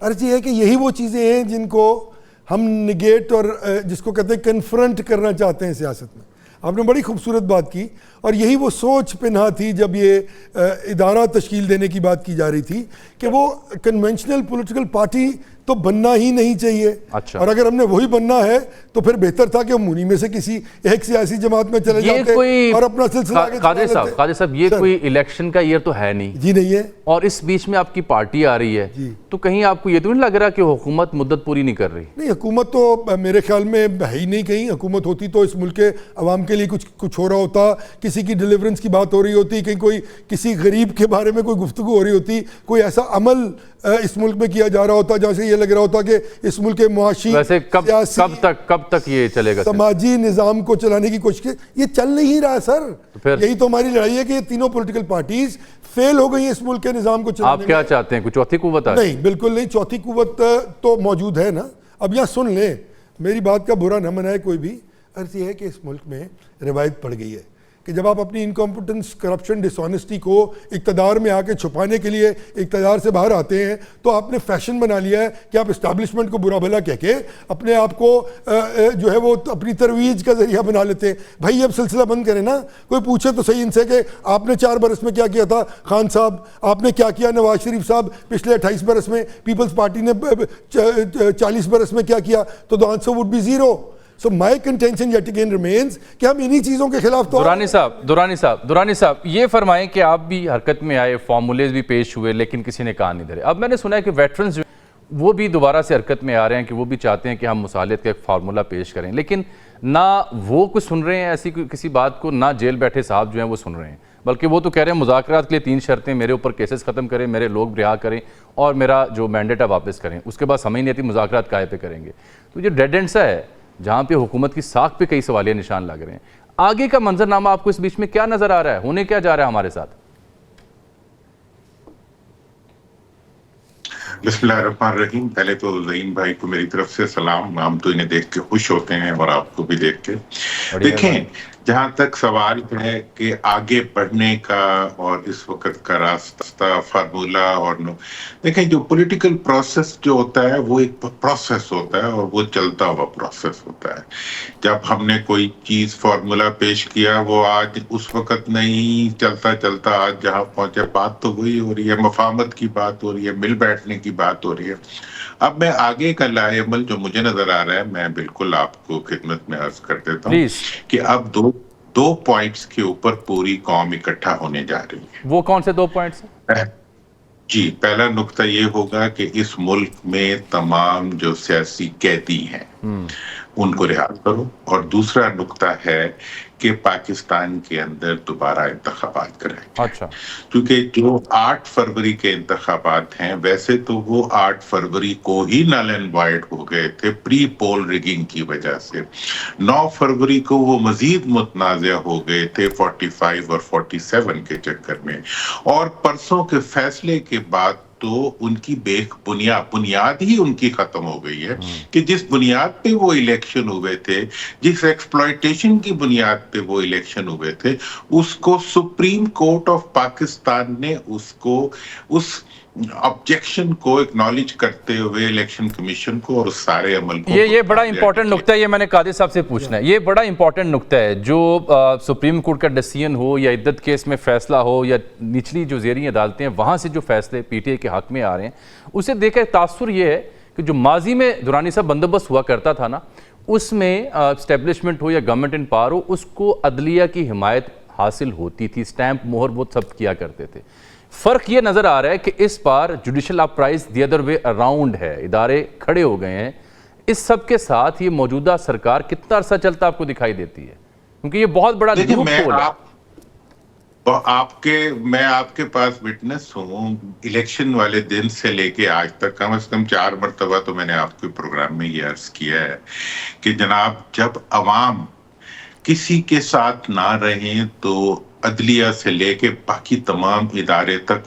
عرض یہ ہے کہ یہی وہ چیزیں ہیں جن کو ہم نگیٹ اور جس کو کہتے ہیں کنفرنٹ کرنا چاہتے ہیں سیاست میں. آپ نے بڑی خوبصورت بات کی, اور یہی وہ سوچ پنہا تھی جب یہ ادارہ تشکیل دینے کی بات کی جا رہی تھی کہ وہ کنونشنل پولیٹیکل پارٹی تو بننا ہی نہیں چاہیے. اور اگر ہم نے وہی بننا ہے تو پھر بہتر تھا کہ ہم انہی میں سے کسی ایک سیاسی جماعت میں چلے جاتے اور اپنا سلسلہ آگے چلا لیتے. قادری صاحب, یہ کوئی الیکشن کا ایئر تو ہے نہیں. جی نہیں ہے. اور اس بیچ میں آپ کی پارٹی آ رہی ہے, تو کہیں آپ کو یہ تو نہیں لگ رہا کہ حکومت مدت پوری نہیں کر رہی؟ نہیں, حکومت تو میرے خیال میں ہے ہی نہیں کہیں. حکومت ہوتی تو اس ملک کے عوام کے لیے کچھ ہو رہا ہوتا, کسی کی ڈیلیورنس کی بات ہو رہی ہوتی, کہیں کوئی کسی غریب کے بارے میں کوئی گفتگو ہو رہی ہوتی, کوئی ایسا عمل اس ملک میں کیا جا رہا ہوتا جہاں سے یہ لگ رہا ہوتا کہ اس ملک کے معاشی, کب تک یہ چلے گا سماجی نظام کو چلانے کی کوشش. یہ چل نہیں رہا سر. یہی تو ہماری لڑائی ہے کہ یہ تینوں پولیٹیکل پارٹیز فیل ہو گئی ہیں اس ملک کے نظام کو چلانے میں. آپ کیا چاہتے ہیں, کوئی چوتھی قوت آ؟ نہیں, بالکل نہیں. چوتھی قوت تو موجود ہے نا. اب یہاں سن لیں, میری بات کا برا نہ منائے کوئی بھی. عرض یہ ہے کہ اس ملک میں روایت پڑ گئی ہے کہ جب آپ اپنی انکمپٹنس, کرپشن, ڈس آنیسٹی کو اقتدار میں آ کے چھپانے کے لیے اقتدار سے باہر آتے ہیں تو آپ نے فیشن بنا لیا ہے کہ آپ اسٹیبلشمنٹ کو برا بھلا کہہ کے اپنے آپ کو جو ہے وہ اپنی ترویج کا ذریعہ بنا لیتے ہیں. بھائی اب سلسلہ بند کریں نا. کوئی پوچھے تو صحیح ان سے کہ آپ نے 4 برس میں کیا کیا تھا خان صاحب, آپ نے کیا کیا نواز شریف صاحب پچھلے 28 برس میں, پیپلز پارٹی نے 40 برس میں کیا کیا, تو the answer would be 0. So my contention yet again remains کہ ہم انہی چیزوں کے خلاف تو. دورانی صاحب یہ فرمائیں کہ آپ بھی حرکت میں آئے, فارمولیز بھی پیش ہوئے, لیکن کسی نے کہا نہیں دھرے. اب میں نے سنا ہے کہ ویٹرنز جو وہ بھی دوبارہ سے حرکت میں آ رہے ہیں کہ وہ بھی چاہتے ہیں کہ ہم مصالحت کا ایک فارمولہ پیش کریں, لیکن نہ وہ کچھ سن رہے ہیں ایسی کسی بات کو, نہ جیل بیٹھے صاحب جو ہیں وہ سن رہے ہیں, بلکہ وہ تو کہہ رہے ہیں مذاکرات کے لیے 3 شرطیں, میرے اوپر کیسز ختم کریں, میرے لوگ رہا کریں اور میرا جو مینڈیٹ ہے واپس کریں. اس کے بعد سمجھ نہیں آتی مذاکرات کائے پہ کریں گے. تو جو ڈیڈ اینڈ سا ہے جہاں پہ حکومت کی ساکھ پہ کئی سوالیہ نشان لگ رہے ہیں, آگے کا منظرنامہ آپ کو اس بیچ میں کیا نظر آ رہا ہے, ہونے کیا جا رہا ہے ہمارے ساتھ؟ بسم اللہ الرحمن الرحیم. پہلے تو ظہیم بھائی کو میری طرف سے سلام. ہم تو انہیں دیکھ کے خوش ہوتے ہیں اور آپ کو بھی دیکھ کے. دیکھیں, جہاں تک سوال ہے کہ آگے بڑھنے کا اور اس وقت کا راستہ, فارمولہ اور دیکھیں جو پولیٹیکل پروسیس جو ہوتا ہے وہ ایک پروسیس ہوتا ہے اور وہ چلتا ہوا پروسیس ہوتا ہے. جب ہم نے کوئی چیز فارمولہ پیش کیا وہ آج اس وقت نہیں چلتا آج جہاں پہنچے, بات تو وہی ہو رہی ہے, مفاہمت کی بات ہو رہی ہے, مل بیٹھنے کی بات ہو رہی ہے. اب میں آگے کا لائے عمل جو مجھے نظر آ رہا ہے, میں بالکل آپ کو خدمت میں عرض کر دیتا ہوں کہ اب دو پوائنٹس کے اوپر پوری قوم اکٹھا ہونے جا رہی ہے. وہ کون سے 2 پوائنٹس ہیں؟ جی, پہلا نقطہ یہ ہوگا کہ اس ملک میں تمام جو سیاسی قیدی ہیں ان کو رہا کرو, اور دوسرا نقطہ ہے کہ پاکستان کے اندر دوبارہ انتخابات کرائیں. اچھا, کیونکہ جو 8 فروری کے انتخابات ہیں ویسے تو وہ 8 فروری کو ہی نل اینڈ وائڈ ہو گئے تھے پری پول ریگنگ کی وجہ سے. 9 فروری کو وہ مزید متنازع ہو گئے تھے 45 اور 47 کے چکر میں, اور پرسوں کے فیصلے کے بعد تو ان کی بنیاد ہی ان کی ختم ہو گئی ہے کہ جس بنیاد پہ وہ الیکشن ہوئے تھے, جس ایکسپلائٹیشن کی بنیاد پہ وہ الیکشن ہوئے تھے, اس کو سپریم کورٹ آف پاکستان نے اس آبجیکشن کو اکنالج کرتے ہوئے الیکشن کمیشن کو اور اس سارے عمل کو. یہ بڑا امپورٹنٹ نقطہ ہے, یہ میں نے قادر صاحب سے پوچھنا ہے, یہ بڑا امپورٹنٹ نقطہ ہے. جو سپریم کورٹ کا ڈیسیژن ہو یا عدت کیس میں فیصلہ ہو یا نچلی جو زیریں عدالتیں ہیں وہاں سے جو فیصلے پی ٹی آئی کے حق میں آ رہے ہیں, اسے دیکھ کر تاثر یہ ہے کہ جو ماضی میں دورانی صاحب بندوبست ہوا کرتا تھا نا, اس میں اسٹیبلشمنٹ ہو یا گورنمنٹ ان پاور ہو, اس کو عدلیہ کی حمایت حاصل ہوتی تھی, سٹیمپ مہر وہ سب کیا کرتے تھے. فرق یہ نظر آ رہا ہے کہ اس بار judicial uprise the other way around ہے, ادارے کھڑے ہو گئے ہیں. اس سب کے ساتھ یہ موجودہ سرکار کتنا عرصہ چلتا آپ کو دکھائی دیتی ہے, کیونکہ یہ بہت بڑا لوپ ہول ہے. میں آپ کے پاس وٹنس ہوں, الیکشن والے دن سے لے کے آج تک کم از کم 4 مرتبہ تو میں نے آپ کے پروگرام میں یہ عرض کیا ہے کہ جناب جب عوام کسی کے ساتھ نہ رہیں تو عدلیہ سے لے کے باقی تمام ادارے تک